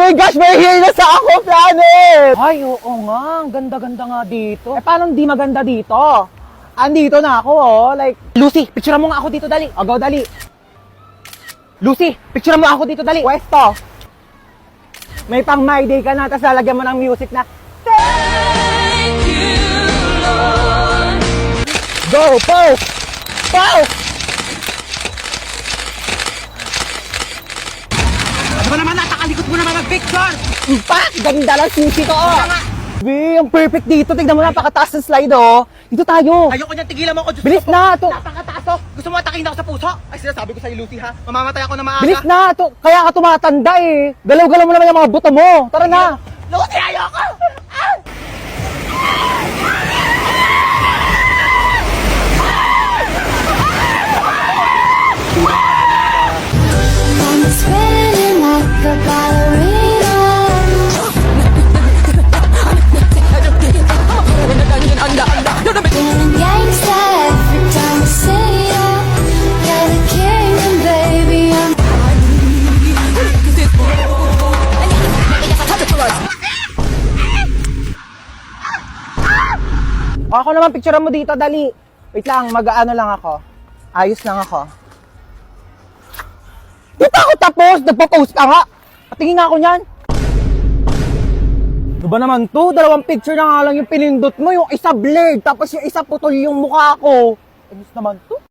my gosh, may here na sa Ako Planet! Ay, oo nga. Ang ganda-ganda nga dito. Eh, paano di maganda dito? Andito na ako, oh. Like, Lucy, picture mo nga ako dito, dali. O, go, dali. Lucy, picture mo ako dito, dali. Pwesto. May pang my day ka na, tapos lalagyan mo ng music na Thank you, Lord. Go, pose! Pose! Ano ba naman, natakalikot mo naman mag-picture? Impact! Ganda lang sisi to, oh! Be, ang perfect dito. Tignan mo, napakataas ng slide, oh. Dito tayo. Ayoko niyang tigilan mo ako. Diyos Bilis ko, na, to. napakataas to. Gusto mo atakin ako sa puso? Ay, sinasabi ko sa'yo, Lucy, ha? Mamamatay ako na maaga. Bilis na, to. Kaya ka tumatanda, eh. Galaw-galaw mo naman yung mga buto mo. Tara na. Lucy, ayoko! Ah! I'm spinning like a ballerina. Feeling gangsta every time I see ya. You're the king and baby I'm Ako naman, picturean mo dito, dali. Wait lang, mag-ano lang ako. Ayos lang ako. Di pa ako tapos! Nagpa-post ka nga! Patingin nga ako niyan. Ano ba naman to? Dalawang picture na nga lang yung pinindot mo. Yung isa blurred, tapos yung isa putol yung mukha ko. Ayos naman to.